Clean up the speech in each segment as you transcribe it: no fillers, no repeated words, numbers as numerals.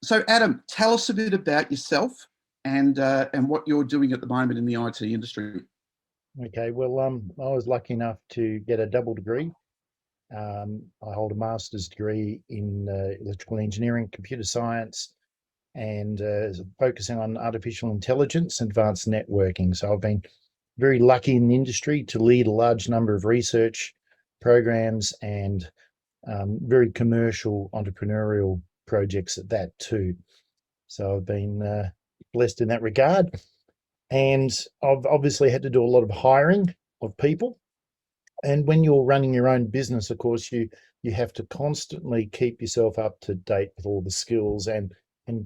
So Adam, tell us a bit about yourself and what you're doing at the moment in the IT industry. Okay, well, I was lucky enough to get a double degree. I hold a master's degree in electrical engineering, computer science, and focusing on artificial intelligence and advanced networking. So I've been very lucky in the industry to lead a large number of research programs and very commercial entrepreneurial projects at that too. So I've been blessed in that regard. And I've obviously had to do a lot of hiring of people. And when you're running your own business, of course, you have to constantly keep yourself up to date with all the skills and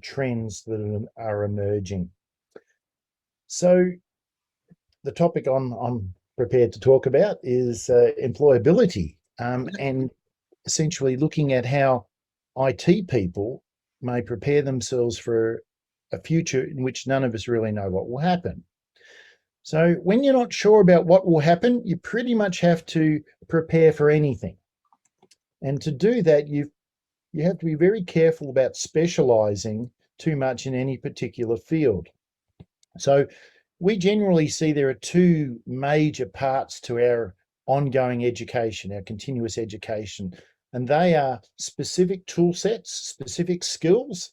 trends that are emerging. So the topic I'm prepared to talk about is employability, and essentially looking at how IT people may prepare themselves for a future in which none of us really know what will happen. So when you're not sure about what will happen, you pretty much have to prepare for anything. And to do that, you have to be very careful about specializing too much in any particular field. So we generally see there are two major parts to our ongoing education, our continuous education, and they are specific tool sets, specific skills,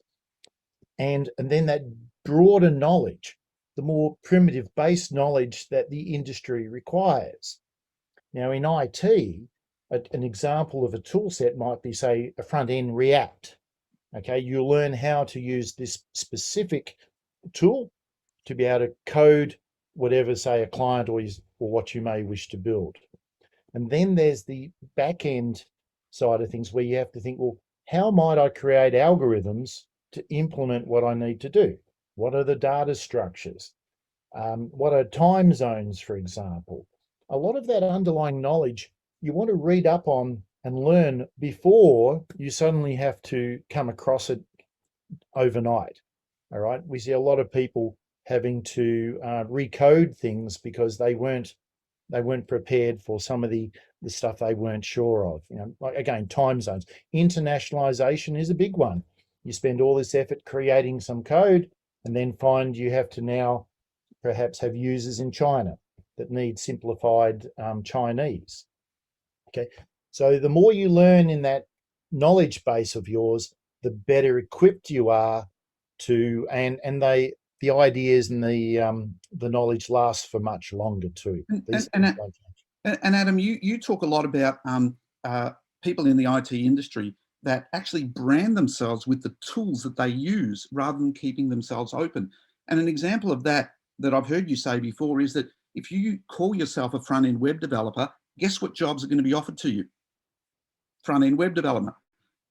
and then that broader knowledge, the more primitive base knowledge that the industry requires. Now, in IT, an example of a tool set might be, say, a front-end React. Okay, you learn how to use this specific tool to be able to code whatever, say, a client or what you may wish to build. And then there's the back-end side of things where you have to think, well, how might I create algorithms to implement what I need to do? What are the data structures? What are time zones, for example? A lot of that underlying knowledge you want to read up on and learn before you suddenly have to come across it overnight. All right. We see a lot of people having to recode things because they weren't prepared for some of the stuff they weren't sure of. Like, again, time zones. Internationalization is a big one. You spend all this effort creating some code and then find you have to now perhaps have users in China that need simplified Chinese. Okay, so the more you learn in that knowledge base of yours, the better equipped you are to, and the ideas and the knowledge lasts for much longer too. And Adam, you talk a lot about people in the IT industry that actually brand themselves with the tools that they use rather than keeping themselves open. And an example of that I've heard you say before is that if you call yourself a front-end web developer, guess what jobs are going to be offered to you? Front-end web development.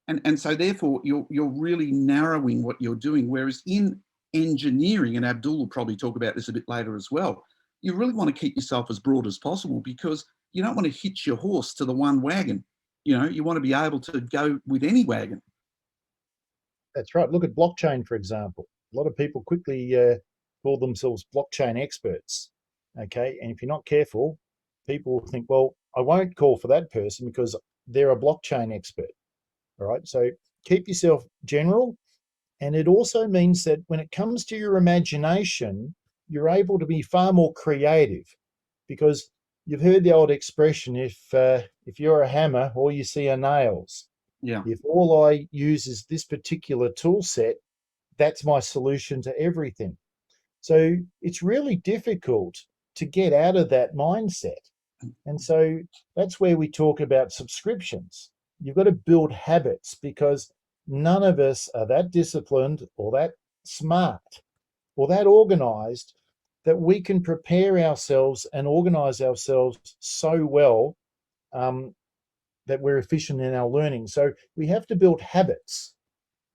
And so therefore you're really narrowing what you're doing. Whereas in engineering, and Abdul will probably talk about this a bit later as well, you really want to keep yourself as broad as possible because you don't want to hitch your horse to the one wagon. You want to be able to go with any wagon. That's right. Look at blockchain, for example. A lot of people quickly call themselves blockchain experts. Okay. And if you're not careful, people will think, well, I won't call for that person because they're a blockchain expert. All right. So keep yourself general. And it also means that when it comes to your imagination, you're able to be far more creative because you've heard the old expression, if you're a hammer, all you see are nails. Yeah. If all I use is this particular tool set, that's my solution to everything. So it's really difficult to get out of that mindset. And so that's where we talk about subscriptions. You've got to build habits because none of us are that disciplined or that smart or that organized that we can prepare ourselves and organize ourselves so well that we're efficient in our learning. So we have to build habits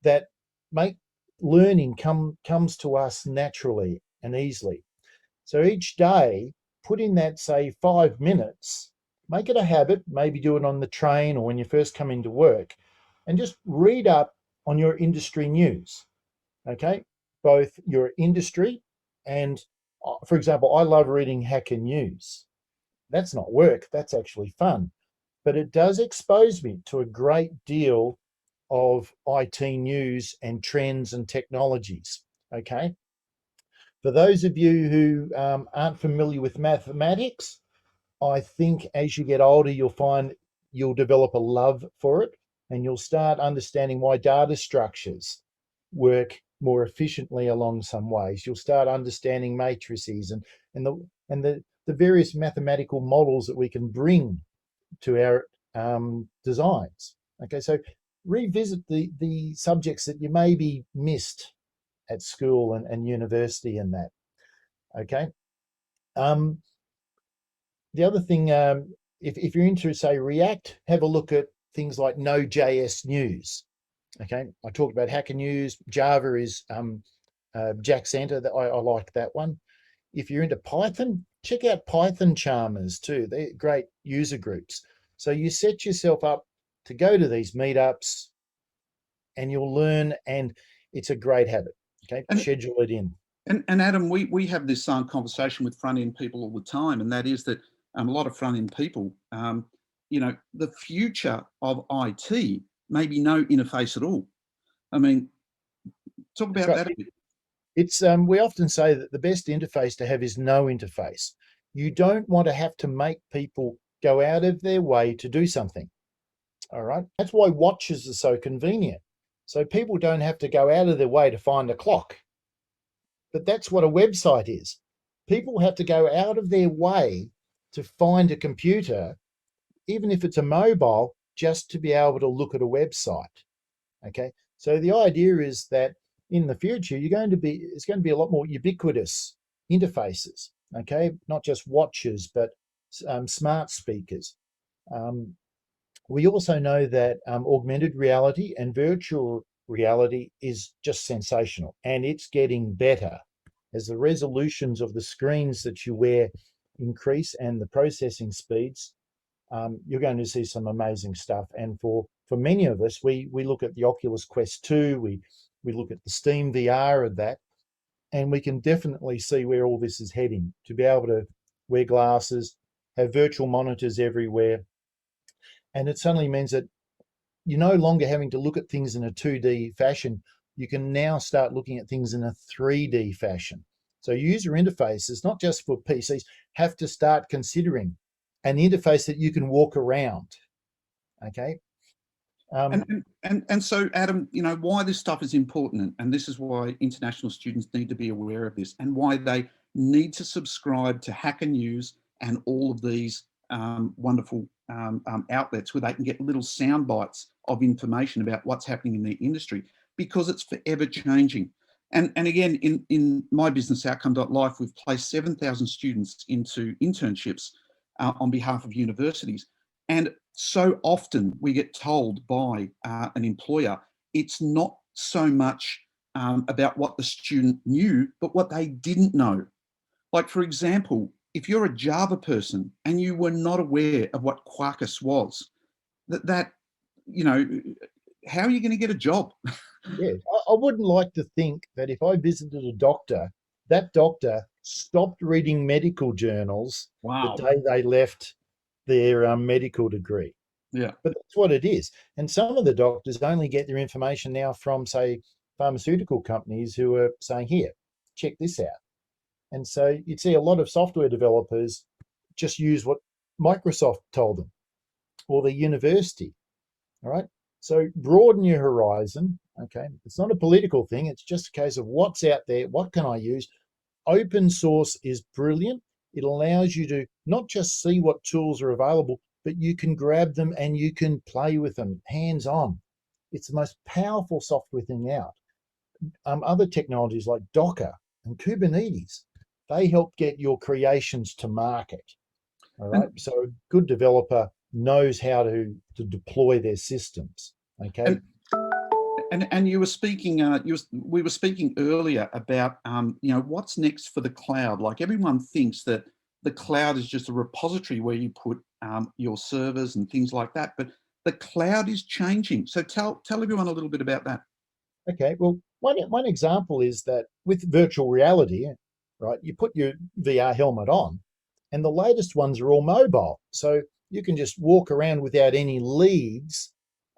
that make learning comes to us naturally and easily. So each day, put in that, say, 5 minutes, make it a habit, maybe do it on the train or when you first come into work, and just read up on your industry news, okay? Both your industry and, for example, I love reading Hacker News. That's not work, that's actually fun. But it does expose me to a great deal of IT news and trends and technologies. Okay. For those of you who aren't familiar with mathematics, I think as you get older, you'll find you'll develop a love for it, and you'll start understanding why data structures work more efficiently along some ways. You'll start understanding matrices and the various mathematical models that we can bring to our designs. Okay, so revisit the subjects that you maybe missed at school and university and that. Okay. Um, the other thing, if you're into, say, React, have a look at things like Node.js News. Okay, I talked about Hacker News. Java is Jack Center. That I like that one. If you're into Python, check out Python Charmers too. They're great user groups. So you set yourself up to go to these meetups, and you'll learn. And it's a great habit. Okay, And schedule it in. and Adam, we have this conversation with front end people all the time, and that is that a lot of front end people, the future of IT may be no interface at all. I mean, talk That's about right. that a bit. It's we often say that the best interface to have is no interface. You don't want to have to make people go out of their way to do something. All right. That's why watches are so convenient. So people don't have to go out of their way to find a clock. But that's what a website is. People have to go out of their way to find a computer, even if it's a mobile, just to be able to look at a website. Okay. So the idea is that in the future, it's going to be a lot more ubiquitous interfaces. Okay. Not just watches, but smart speakers. Um, we also know that augmented reality and virtual reality is just sensational, and it's getting better as the resolutions of the screens that you wear increase and the processing speeds. You're going to see some amazing stuff. And for many of us, we look at the Oculus Quest 2, we look at the Steam VR of that, and we can definitely see where all this is heading. To be able to wear glasses, have virtual monitors everywhere, and it suddenly means that you're no longer having to look at things in a 2D fashion. You can now start looking at things in a 3D fashion. So user interfaces, not just for PCs, have to start considering an interface that you can walk around. Okay. Um, And so, Adam, why this stuff is important, and this is why international students need to be aware of this, and why they need to subscribe to Hacker News and all of these wonderful outlets where they can get little sound bites of information about what's happening in the industry, because it's forever changing. And again, in my business, Outcome.Life, we've placed 7,000 students into internships on behalf of universities. And so often we get told by an employer, it's not so much about what the student knew, but what they didn't know. Like, for example, if you're a Java person and you were not aware of what Quarkus was, how are you going to get a job? yeah, I wouldn't like to think that if I visited a doctor, that doctor stopped reading medical journals the Wow. day they left their medical degree. Yeah. But that's what it is. And some of the doctors only get their information now from, say, pharmaceutical companies who are saying, here, check this out. And so you'd see a lot of software developers just use what Microsoft told them or the university. All right. So broaden your horizon. Okay. It's not a political thing. It's just a case of what's out there. What can I use? Open source is brilliant. It allows you to not just see what tools are available, but you can grab them and you can play with them hands on. It's the most powerful software thing out. Other technologies like Docker and Kubernetes, they help get your creations to market. All right. And So a good developer knows how to deploy their systems. Okay. and and you were speaking, we were speaking earlier about, what's next for the cloud. Like, everyone thinks that the cloud is just a repository where you put your servers and things like that, but the cloud is changing. So tell everyone a little bit about that. Okay. Well, one example is that with virtual reality, right, you put your VR helmet on, and the latest ones are all mobile. So you can just walk around without any leads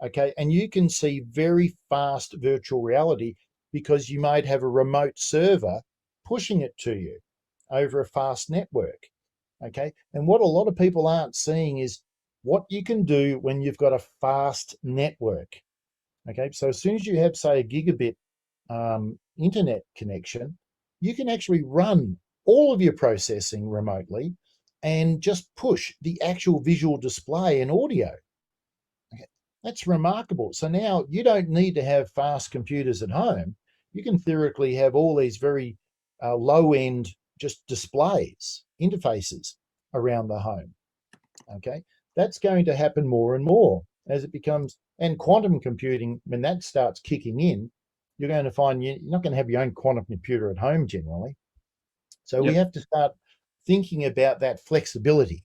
Okay. And you can see very fast virtual reality because you might have a remote server pushing it to you over a fast network. Okay. And what a lot of people aren't seeing is what you can do when you've got a fast network. Okay. So as soon as you have, say, a gigabit internet connection, you can actually run all of your processing remotely and just push the actual visual display and audio. Okay. That's remarkable. So now you don't need to have fast computers at home. You can theoretically have all these very low end just displays, interfaces around the home. Okay. That's going to happen more and more as it becomes, and quantum computing, when that starts kicking in, you're going to find you're not going to have your own quantum computer at home generally. So we Yep. have to start thinking about that flexibility,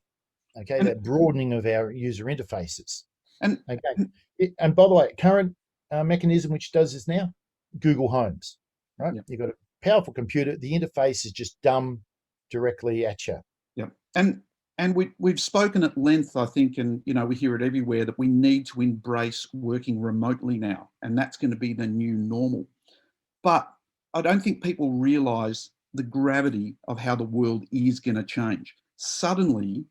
okay, And that broadening of our user interfaces. and Okay. And by the way, current mechanism which does this now, Google Homes, right? yep. You've got a powerful computer. The interface is just dumb directly at you. Yep. And we've spoken at length, I think, and we hear it everywhere, that we need to embrace working remotely now, and that's going to be the new normal. But I don't think people realise the gravity of how the world is going to change. Suddenly,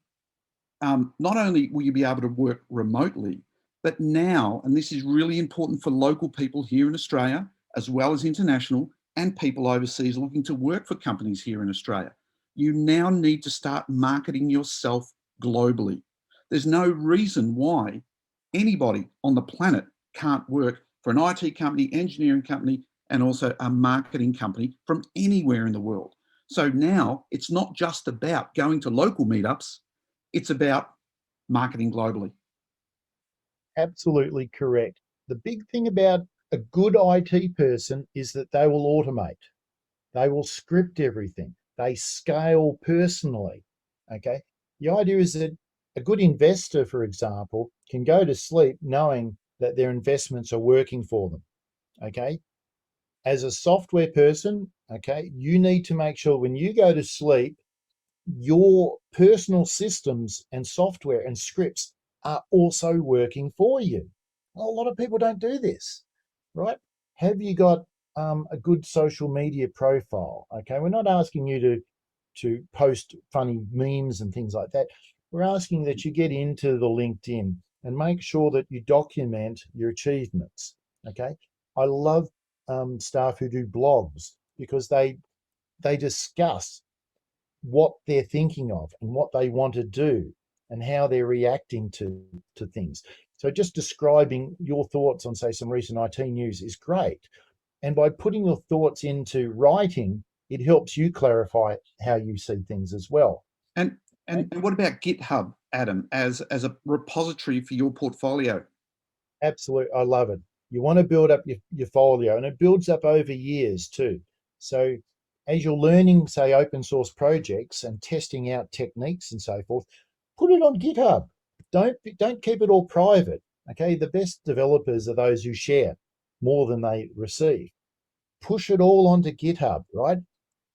not only will you be able to work remotely, but now, and this is really important for local people here in Australia, as well as international, and people overseas looking to work for companies here in Australia, you now need to start marketing yourself globally. There's no reason why anybody on the planet can't work for an IT company, engineering company, and also a marketing company from anywhere in the world. So now it's not just about going to local meetups, it's about marketing globally. Absolutely correct. The big thing about a good IT person is that they will automate. They will script everything. They scale personally. Okay. The idea is that a good investor, for example, can go to sleep knowing that their investments are working for them. Okay. As a software person, okay, you need to make sure when you go to sleep, your personal systems and software and scripts are also working for you. A lot of people don't do this, right? Have you got a good social media profile? Okay, we're not asking you to post funny memes and things like that. We're asking that you get into the LinkedIn and make sure that you document your achievements. Okay, I love staff who do blogs because they discuss what they're thinking of and what they want to do and how they're reacting to things. So just describing your thoughts on, say, some recent IT news is great. And by putting your thoughts into writing, it helps you clarify how you see things as well. And Okay? and what about GitHub, Adam, as a repository for your portfolio? Absolutely. I love it. You want to build up your folio, and it builds up over years too. So as you're learning, say, open source projects and testing out techniques and so forth, put it on GitHub. Don't keep it all private. Okay. The best developers are those who share more than they receive. Push it all onto GitHub, right?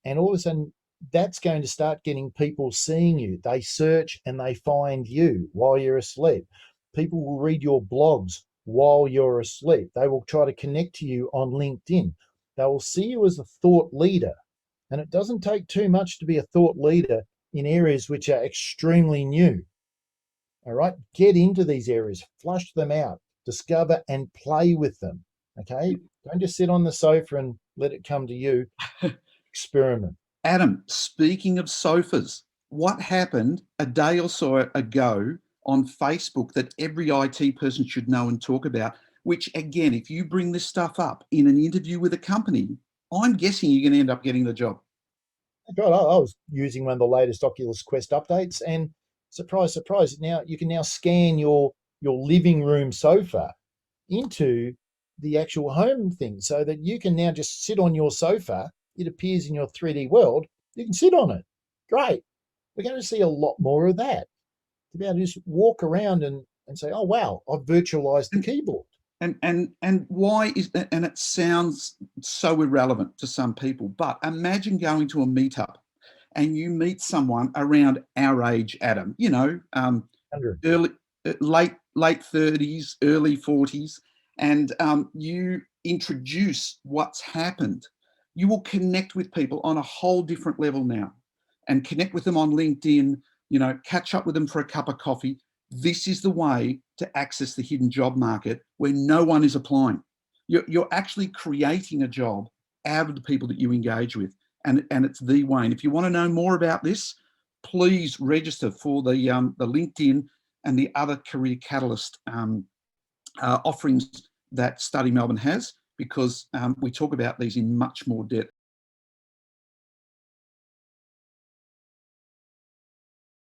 And all of a sudden, that's going to start getting people seeing you. They search and they find you while you're asleep. People will read your blogs while you're asleep. They will try to connect to you on LinkedIn. They will see you as a thought leader. And it doesn't take too much to be a thought leader in areas which are extremely new. All right. Get into these areas, flush them out, discover and play with them. Okay. Don't just sit on the sofa and let it come to you. Experiment. Adam, speaking of sofas, what happened a day or so ago on Facebook that every IT person should know and talk about? Which, again, if you bring this stuff up in an interview with a company, I'm guessing you're going to end up getting the job. God, I was using one of the latest Oculus Quest updates, and surprise, surprise! Now you can now scan your living room sofa into the actual home thing, so that you can now just sit on your sofa. It appears in your 3D world. You can sit on it. Great. We're going to see a lot more of that. To be able to just walk around and say, "Oh wow, I've virtualized the keyboard." And why is that? And it sounds so irrelevant to some people, but imagine going to a meetup and you meet someone around our age, Adam, 100. early, late late 30s, early 40s, and you introduce what's happened, you will connect with people on a whole different level now, and connect with them on LinkedIn, catch up with them for a cup of coffee. This is the way to access the hidden job market where no one is applying. You're actually creating a job out of the people that you engage with. And it's the way. And if you want to know more about this, please register for the LinkedIn and the other Career Catalyst offerings that Study Melbourne has, because we talk about these in much more depth